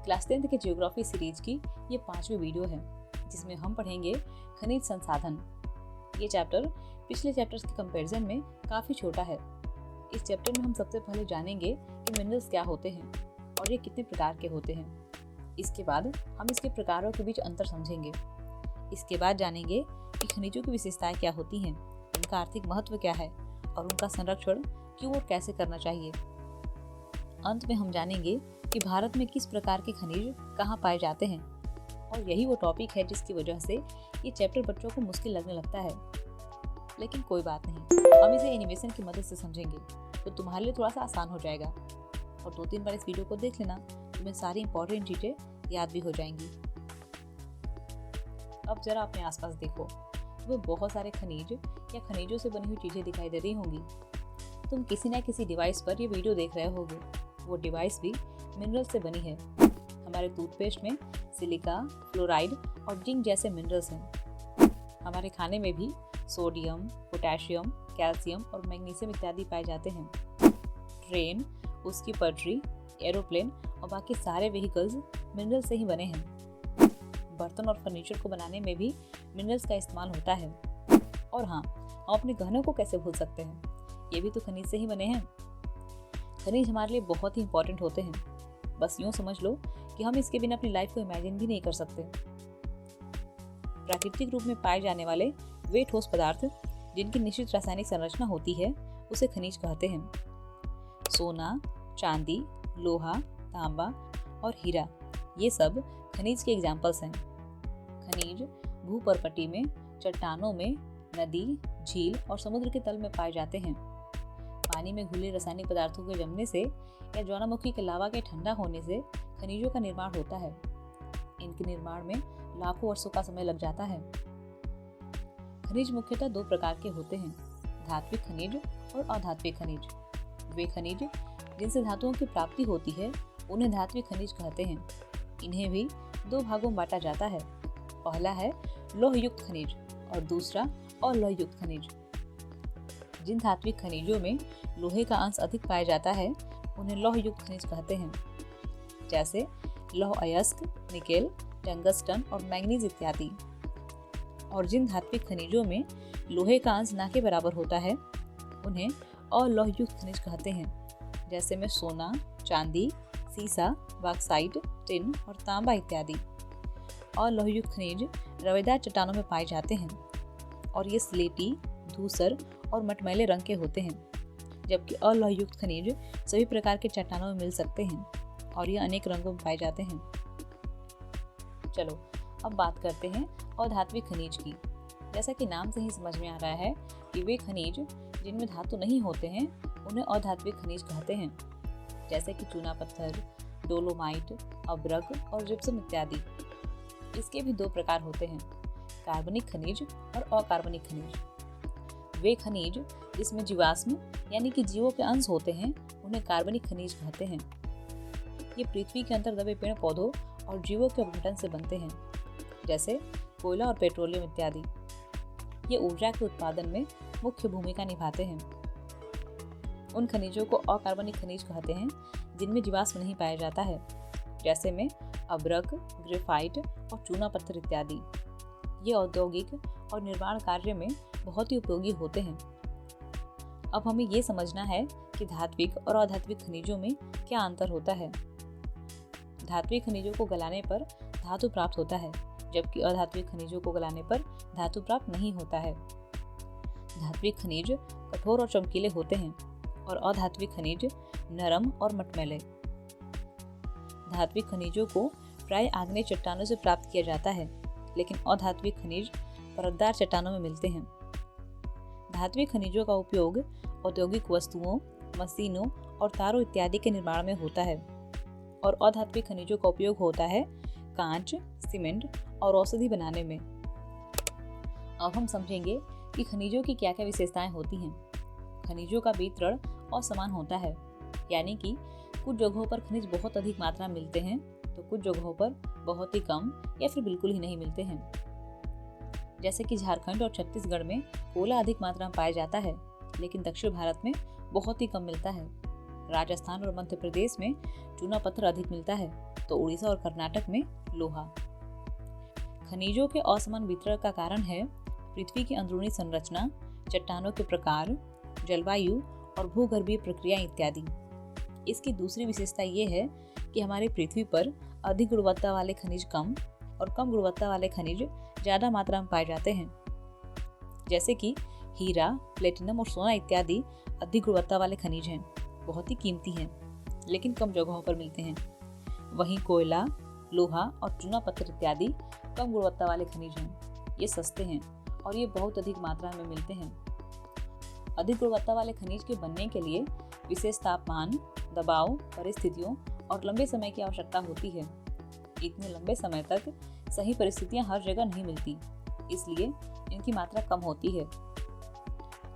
Class 10th के geography series की ये 5वीं वीडियो है जिसमें हम पढ़ेंगे खनिज संसाधन। ये चैप्टर पिछले चैप्टर्स के कंपैरिजन में काफ़ी छोटा है। इस चैप्टर में हम सबसे पहले जानेंगे कि मिनरल्स क्या होते हैं और ये कितने प्रकार के होते हैं। इसके बाद हम इसके प्रकारों के बीच अंतर समझेंगे। इसके बाद जानेंगे कि खनिजों की विशेषताएं क्या होती हैं, उनका आर्थिक महत्व क्या है और उनका संरक्षण क्यों और कैसे करना चाहिए। अंत में हम जानेंगे कि भारत में किस प्रकार के खनिज कहाँ पाए जाते हैं। और यही वो टॉपिक है जिसकी वजह से ये चैप्टर बच्चों को मुश्किल लगने लगता है, लेकिन कोई बात नहीं, हम इसे एनिमेशन की मदद से समझेंगे तो तुम्हारे लिए थोड़ा सा आसान हो जाएगा। और 2-3 बार इस वीडियो को देख लेना, तुम्हें सारी इंपॉर्टेंट चीजें याद भी हो जाएंगी। अब जरा अपने आसपास देखो, तुम्हें बहुत सारे खनिज या खनिजों से बनी हुई चीजें दिखाई दे रही होंगी। तुम किसी न किसी डिवाइस पर ये वीडियो देख रहे होगे। वो डिवाइस भी मिनरल से बनी है। हमारे टूथपेस्ट में सिलिका, फ्लोराइड और जिंक जैसे मिनरल्स हैं। हमारे खाने में भी सोडियम, पोटेशियम, कैल्शियम और मैग्नीशियम इत्यादि पाए जाते हैं। ट्रेन, उसकी पटरी, एरोप्लेन और बाकी सारे व्हीकल्स मिनरल से ही बने हैं। बर्तन और फर्नीचर को बनाने में भी मिनरल्स का इस्तेमाल होता है। और हाँ, हम अपने गहनों को कैसे भूल सकते हैं, ये भी तो खनिज से ही बने हैं। खनिज हमारे लिए बहुत ही इंपॉर्टेंट होते हैं। बस यूं समझ लो कि हम इसके बिना अपनी लाइफ को इमेजिन भी नहीं कर सकते। प्राकृतिक रूप में पाए जाने वाले वे ठोस पदार्थ जिनकी निश्चित रासायनिक संरचना होती है उसे खनिज कहते हैं। सोना, चांदी, लोहा, तांबा और हीरा, ये सब खनिज के एग्जाम्पल्स हैं। खनिज भूपर्पटी में, चट्टानों में, नदी, झील और समुद्र के तल में पाए जाते हैं। पानी में घुले रासायनिक पदार्थों के जमने से या ज्वालामुखी के लावा के ठंडा होने से खनिजों का निर्माण होता है। इनके निर्माण में लाखों वर्षों का समय लग जाता है। खनिज मुख्यतः 2 प्रकार के होते हैं, धात्विक खनिज और अधात्विक खनिज। वे खनिज जिनसे धातुओं की प्राप्ति होती है उन्हें धात्विक खनिज कहते हैं। इन्हें भी 2 भागों में बांटा जाता है। पहला है लौहयुक्त खनिज और दूसरा अलौहयुक्त खनिज। जिन धात्विक खनिजों में लोहे का अंश अधिक पाया जाता है उन्हें लौहयुक्त खनिज कहते हैं, जैसे लौह अयस्क, निकेल, टंगस्टन और मैंगनीज इत्यादि। और जिन धात्विक खनिजों में लोहे का अंश ना के बराबर होता है उन्हें अलौहयुक्त खनिज कहते हैं, जैसे में सोना, चांदी, सीसा, बॉक्साइट, टिन और तांबा इत्यादि। अलौहयुक्त खनिज रवेदार चट्टानों में पाए जाते हैं और ये स्लेटी, धूसर और मटमैले रंग के होते हैं, जबकि अलौहयुक्त खनिज सभी प्रकार के चट्टानों में मिल सकते हैं और ये अनेक रंगों में पाए जाते हैं। चलो अब बात करते हैं अधात्विक खनिज की। जैसा कि नाम से ही समझ में आ रहा है कि वे खनिज जिनमें धातु नहीं होते हैं उन्हें अधात्विक खनिज कहते हैं, जैसे कि चूना पत्थर, डोलोमाइट, अब्रक और जिप्सम इत्यादि। इसके भी 2 प्रकार होते हैं, कार्बनिक खनिज और अकार्बनिक खनिज। वे खनिज जिसमें जीवाश्म यानी कि जीवों के अंश होते हैं उन्हें कार्बनिक खनिज कहते हैं। ये पृथ्वी के अंदर दबे पेड़ पौधों और जीवों के अपघटन से बनते हैं, जैसे कोयला और पेट्रोलियम इत्यादि। ये ऊर्जा के उत्पादन में मुख्य भूमिका निभाते हैं। उन खनिजों को अकार्बनिक खनिज कहते हैं जिनमें जीवाश्म नहीं पाया जाता है, जैसे में अब्रक, ग्रेफाइट और चूना पत्थर इत्यादि। ये औद्योगिक और निर्माण कार्य में बहुत ही उपयोगी होते हैं। अब हमें ये समझना है कि धात्विक और अधात्विक खनिजों में क्या अंतर होता है। धात्विक खनिजों को गलाने पर धातु प्राप्त होता है, जबकि अधात्विक खनिजों को गलाने पर धातु प्राप्त नहीं होता है। धात्विक खनिज कठोर और चमकीले होते हैं और अधात्विक खनिज नरम और मटमैले। धात्विक खनिजों को प्राय आग्नेय चट्टानों से प्राप्त किया जाता है, लेकिन अधात्विक खनिज परतदार चट्टानों में मिलते हैं। धात्विक खनिजों का उपयोग औद्योगिक वस्तुओं, मशीनों और तारों इत्यादि के निर्माण में होता है और अधात्विक खनिजों का उपयोग होता है कांच, सीमेंट और औषधि बनाने में। अब हम समझेंगे कि खनिजों की क्या क्या विशेषताएं होती हैं। खनिजों का वितरण असमान होता है, यानी कि कुछ जगहों पर खनिज बहुत अधिक मात्रा में मिलते हैं तो कुछ जगहों पर बहुत ही कम या फिर बिल्कुल ही नहीं मिलते हैं। जैसे कि झारखंड और छत्तीसगढ़ में कोयला अधिक मात्रा में पाया जाता है, लेकिन दक्षिण भारत में बहुत ही कम मिलता है। राजस्थान और मध्य प्रदेश में चूना पत्थर अधिक मिलता है, तो उड़ीसा और कर्नाटक में लोहा। खनिजों के असमान वितरण का कारण है पृथ्वी की अंदरूनी संरचना, चट्टानों के प्रकार, जलवायु और भूगर्भीय प्रक्रिया इत्यादि। इसकी दूसरी विशेषता ये है कि हमारी पृथ्वी पर अधिक गुणवत्ता वाले खनिज कम और कम गुणवत्ता वाले खनिज ज्यादा मात्रा में पाए जाते हैं। जैसे कि हीरा, प्लेटिनम और सोना इत्यादि अधिक गुणवत्ता वाले खनिज हैं, बहुत ही कीमती हैं, लेकिन कम जगहों पर मिलते हैं। वहीं कोयला, लोहा और चूना पत्थर इत्यादि कम गुणवत्ता वाले खनिज हैं, ये सस्ते हैं और ये बहुत अधिक मात्रा में मिलते हैं। अधिक गुणवत्ता वाले खनिज के बनने के लिए विशेष तापमान, दबाव, परिस्थितियों और लंबे समय की आवश्यकता होती है। इतने लंबे समय तक सही परिस्थितियां हर जगह नहीं मिलती, इसलिए इनकी मात्रा कम होती है।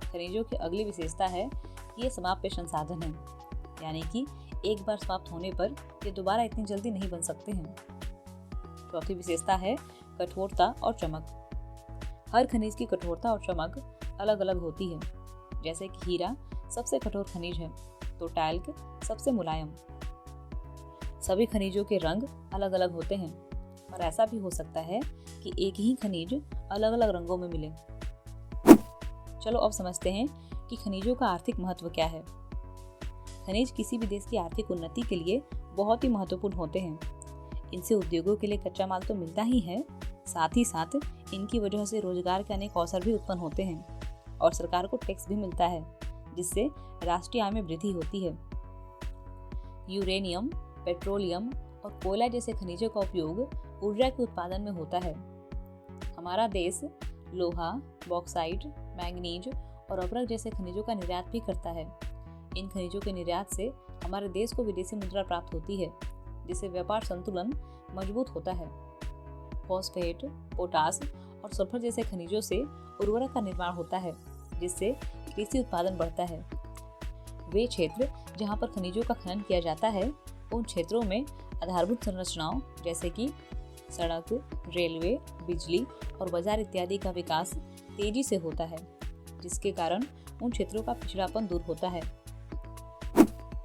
खनिजों की अगली विशेषता है कि ये समाप्य संसाधन हैं, यानी कि एक बार समाप्त होने पर ये दोबारा इतनी जल्दी नहीं बन सकते हैं। चौथी विशेषता है कठोरता और चमक। हर खनिज की कठोरता और चमक अलग अलग होती है। जैसे कि हीरा सबसे कठोर खनिज है, तो टैल्क सबसे मुलायम। सभी खनिजों के रंग अलग अलग होते हैं और ऐसा भी हो सकता है कि एक ही खनिज अलग अलग रंगों में मिले। चलो अब समझते हैं कि खनिजों का आर्थिक महत्व क्या है। खनिज किसी भी देश की आर्थिक उन्नति के लिए बहुत ही महत्वपूर्ण होते हैं। इनसे उद्योगों के लिए कच्चा माल तो मिलता ही है, साथ ही साथ इनकी वजह से रोजगार के अनेक अवसर भी उत्पन्न होते हैं और सरकार को टैक्स भी मिलता है, जिससे राष्ट्रीय आय में वृद्धि होती है। यूरेनियम, पेट्रोलियम और कोयला जैसे खनिजों का उपयोग ऊर्जा के उत्पादन में होता है। हमारा देश लोहा, बॉक्साइट, मैंगनीज और अभ्रक जैसे खनिजों का निर्यात भी करता है। इन खनिजों के निर्यात से हमारे देश को विदेशी मुद्रा प्राप्त होती है, जिससे व्यापार संतुलन मजबूत होता है। फॉस्फेट, पोटास और सल्फर जैसे खनिजों से उर्वरक का निर्माण होता है, जिससे कृषि उत्पादन बढ़ता है। वे क्षेत्र जहाँ पर खनिजों का खनन किया जाता है, उन क्षेत्रों में आधारभूत संरचनाओं जैसे कि सड़क, रेलवे, बिजली और बाजार इत्यादि का विकास तेजी से होता है, जिसके कारण उन क्षेत्रों का पिछड़ापन दूर होता है।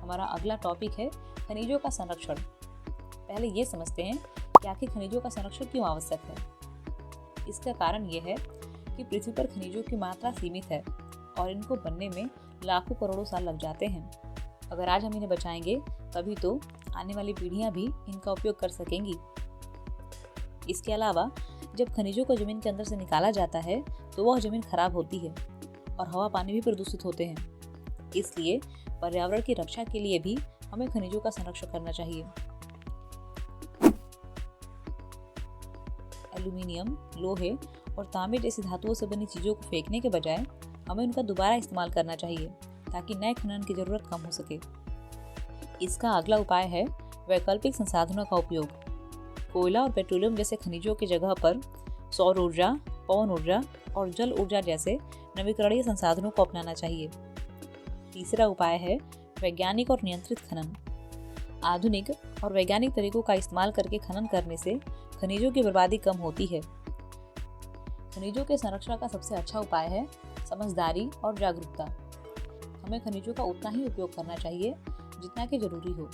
हमारा अगला टॉपिक है खनिजों का संरक्षण। पहले ये समझते हैं कि आखिर खनिजों का संरक्षण क्यों आवश्यक है। इसका कारण ये है कि पृथ्वी पर खनिजों की मात्रा सीमित है और इनको बनने में लाखों करोड़ों साल लग जाते हैं। अगर आज हम इन्हें बचाएंगे तभी तो आने वाली पीढ़ियां भी इनका उपयोग कर सकेंगी। इसके अलावा जब खनिजों को जमीन के अंदर से निकाला जाता है तो वह जमीन खराब होती है और हवा पानी भी प्रदूषित होते हैं। इसलिए पर्यावरण की रक्षा के लिए भी हमें खनिजों का संरक्षण करना चाहिए। एल्यूमीनियम, लोहे और तांबे जैसी धातुओं से बनी चीजों को फेंकने के बजाय हमें उनका दोबारा इस्तेमाल करना चाहिए, ताकि नए खनन की जरूरत कम हो सके। इसका अगला उपाय है वैकल्पिक संसाधनों का उपयोग। कोयला और पेट्रोलियम जैसे खनिजों की जगह पर सौर ऊर्जा, पवन ऊर्जा और जल ऊर्जा जैसे नवीकरणीय संसाधनों को अपनाना चाहिए। तीसरा उपाय है वैज्ञानिक और नियंत्रित खनन। आधुनिक और वैज्ञानिक तरीकों का इस्तेमाल करके खनन करने से खनिजों की बर्बादी कम होती है। खनिजों के संरक्षण का सबसे अच्छा उपाय है समझदारी और जागरूकता। हमें खनिजों का उतना ही उपयोग करना चाहिए जितना कि जरूरी हो,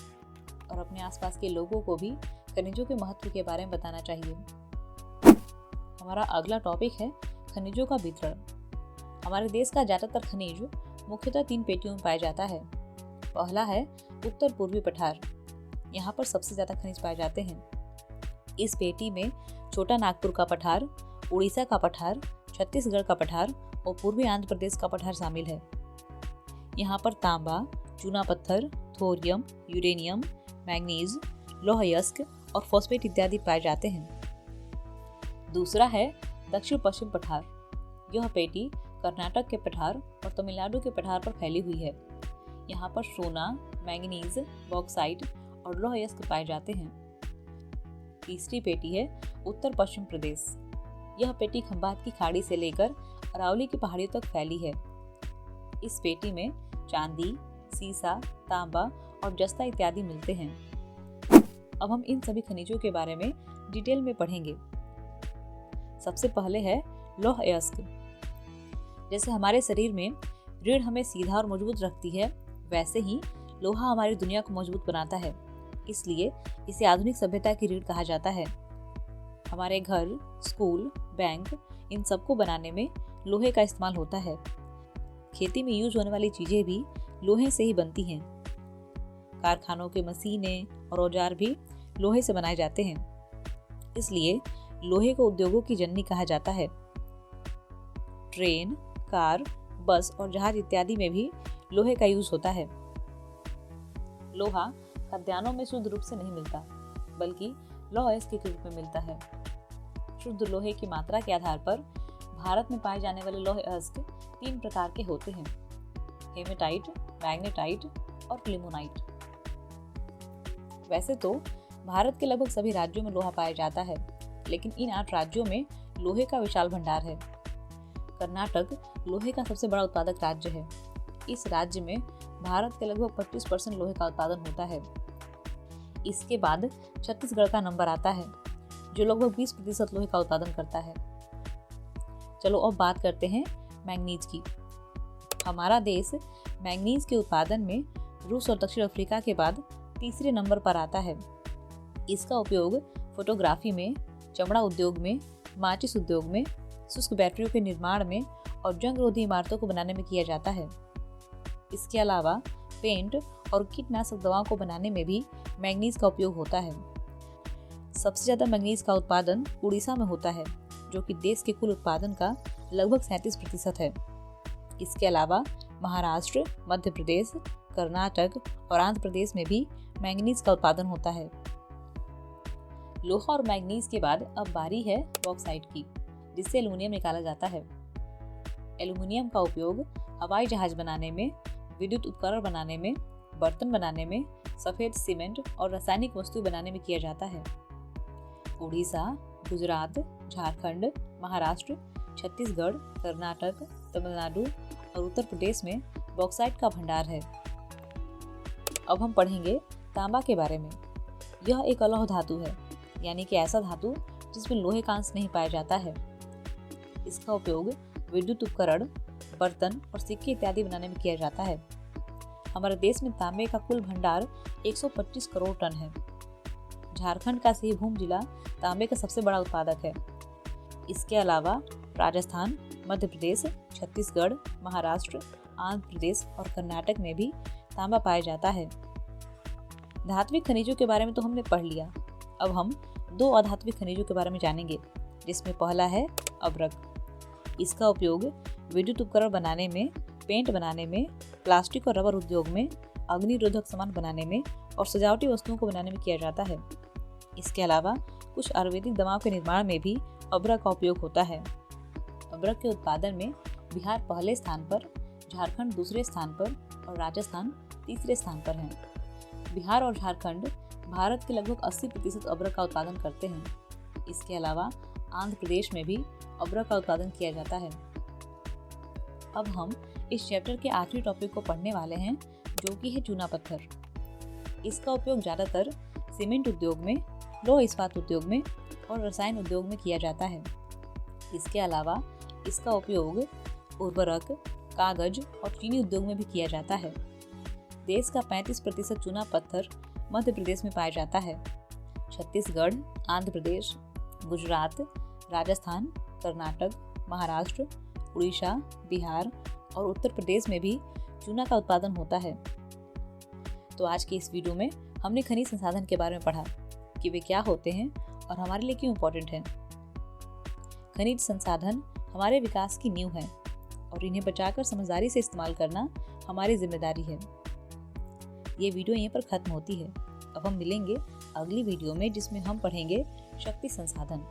और अपने आसपास के लोगों को भी खनिजों के महत्व के बारे में बताना चाहिए। हमारा अगला टॉपिक है खनिजों का वितरण। हमारे देश का ज्यादातर खनिज मुख्यतः 3 पेटियों में पाया जाता है। पहला है उत्तर पूर्वी पठार। यहाँ पर सबसे ज्यादा खनिज पाए जाते हैं। इस पेटी में छोटा नागपुर का पठार, उड़ीसा का पठार, छत्तीसगढ़ का पठार और पूर्वी आंध्र प्रदेश का पठार शामिल है। यहाँ पर तांबा, चूना पत्थर, थोरियम, यूरेनियम, मैंगनीज, लौह अयस्क और फॉस्फेट इत्यादि पाए जाते हैं। दूसरा है दक्षिण पश्चिम पठार। यह पेटी कर्नाटक के पठार और तमिलनाडु के पठार पर फैली हुई है। यहाँ पर सोना, मैंगनीज, बॉक्साइट और लौह अयस्क पाए जाते हैं। तीसरी पेटी है उत्तर पश्चिम प्रदेश। यह पेटी खंभात की खाड़ी से लेकर अरावली की पहाड़ियों तक फैली है। इस पेटी में चांदी, सीसा, तांबा और जस्ता इत्यादि मिलते हैं। अब हम इन सभी खनिजों के बारे में डिटेल में पढ़ेंगे। सबसे पहले है लौह अयस्क। जैसे हमारे शरीर में रीढ़ हमें सीधा और मजबूत रखती है, वैसे ही लोहा हमारी दुनिया को मजबूत बनाता है, इसलिए इसे आधुनिक सभ्यता की रीढ़ कहा जाता है। हमारे घर, स्कूल, बैंक, इन सबको बनाने में लोहे का इस्तेमाल होता है। खेती में यूज होने वाली चीजें भी लोहे से ही बनती हैं। कारखानों के मशीनें और औजार भी लोहे से बनाए जाते हैं, इसलिए लोहे को उद्योगों की जननी कहा जाता है। ट्रेन, कार, बस और जहाज इत्यादि में भी लोहे का यूज होता है। लोहा खाद्यान्नों में शुद्ध रूप से नहीं मिलता, बल्कि लौह अयस्क के रूप में मिलता है। शुद्ध लोहे की मात्रा के आधार पर भारत में पाए जाने वाले लौह अयस्क 3 प्रकार के होते हैं: हेमेटाइट, मैग्नेटाइट और लिमोनाइट। वैसे तो भारत के लगभग सभी राज्यों में लोहा पाया जाता है, लेकिन इन 8 राज्यों में लोहे का विशाल भंडार है। कर्नाटक लोहे का सबसे बड़ा उत्पादक राज्य है। इस राज्य में भारत के लगभग 25% लोहे का उत्पादन होता है। इसके बाद छत्तीसगढ़ का नंबर आता है, जो लगभग 20% लोहे का उत्पादन करता है। चलो अब बात करते हैं मैंगनीज की। हमारा देश मैंगनीज के उत्पादन में रूस और दक्षिण अफ्रीका के बाद तीसरे नंबर पर आता है। इसका उपयोग फोटोग्राफी में, चमड़ा उद्योग में, माचिस उद्योग में, शुष्क बैटरियों के निर्माण में और जंग रोधी इमारतों को बनाने में किया जाता है। इसके अलावा पेंट और कीटनाशक दवाओं को बनाने में भी मैंगनीज का उपयोग होता है। सबसे ज्यादा मैंगनीज का उत्पादन उड़ीसा में होता है, जो कि देश के कुल उत्पादन का लगभग 37% है। इसके अलावा महाराष्ट्र, मध्य प्रदेश, कर्नाटक और आंध्र प्रदेश में भी मैंगनीज का उत्पादन होता है। लोहा और मैंगनीज के बाद अब बारी है बॉक्साइट की, जिससे एल्युमिनियम निकाला जाता है। एल्युमिनियम का उपयोग हवाई जहाज बनाने में, विद्युत उपकरण बनाने में, बर्तन बनाने में, सफेद सीमेंट और रासायनिक वस्तु बनाने में किया जाता है। उड़ीसा, गुजरात, झारखंड, महाराष्ट्र, छत्तीसगढ़, कर्नाटक, तमिलनाडु और उत्तर प्रदेश में बॉक्साइट का भंडार है। अब हम पढ़ेंगे तांबा के बारे में। यह एक अलौह धातु है, यानी कि ऐसा धातु जिसमें लोहे का अंश नहीं पाया जाता है। इसका उपयोग विद्युत उपकरण, बर्तन और सिक्के इत्यादि बनाने में किया जाता है। हमारे देश में तांबे का कुल भंडार 125 करोड़ टन है। झारखंड का सिंहभूम जिला तांबे का सबसे बड़ा उत्पादक है। इसके अलावा राजस्थान, मध्य प्रदेश, छत्तीसगढ़, महाराष्ट्र, आंध्र प्रदेश और कर्नाटक में भी तांबा पाया जाता है। धात्विक खनिजों के बारे में तो हमने पढ़ लिया। अब हम 2 अधात्विक खनिजों के बारे में जानेंगे, जिसमें पहला है अभ्रक। इसका उपयोग विद्युत उपकरण बनाने में, पेंट बनाने में, प्लास्टिक और रबर उद्योग में, अग्निरोधक सामान बनाने में और सजावटी वस्तुओं को बनाने में किया जाता है। इसके अलावा कुछ आयुर्वेदिक दवाओं के निर्माण में भी अभ्रक का उपयोग होता है। अभ्रक के उत्पादन में बिहार पहले स्थान पर, झारखंड दूसरे स्थान पर और राजस्थान तीसरे स्थान पर हैं। बिहार और झारखंड भारत के लगभग 80% अभ्रक का उत्पादन करते हैं। इसके अलावा आंध्र प्रदेश में भी अभ्रक का उत्पादन किया जाता है। अब हम इस चैप्टर के आखिरी टॉपिक को पढ़ने वाले हैं, जो कि है चूना पत्थर। इसका उपयोग ज़्यादातर सीमेंट उद्योग में, लौह इस्पात उद्योग में और रसायन उद्योग में किया जाता है। इसके अलावा इसका उपयोग उर्वरक, कागज और चीनी उद्योग में भी किया जाता है। देश का 35% चूना पत्थर मध्य प्रदेश में पाया जाता है। छत्तीसगढ़, आंध्र प्रदेश, गुजरात, राजस्थान, कर्नाटक, महाराष्ट्र, उड़ीसा, बिहार और उत्तर प्रदेश में भी चूना का उत्पादन होता है। तो आज के इस वीडियो में हमने खनिज संसाधन के बारे में पढ़ा कि वे क्या होते हैं और हमारे लिए क्यों इम्पोर्टेंट हैं। खनिज संसाधन हमारे विकास की नींव है और इन्हें बचाकर समझदारी से इस्तेमाल करना हमारी जिम्मेदारी है। ये वीडियो यहीं पर खत्म होती है। अब हम मिलेंगे अगली वीडियो में, जिसमें हम पढ़ेंगे शक्ति संसाधन।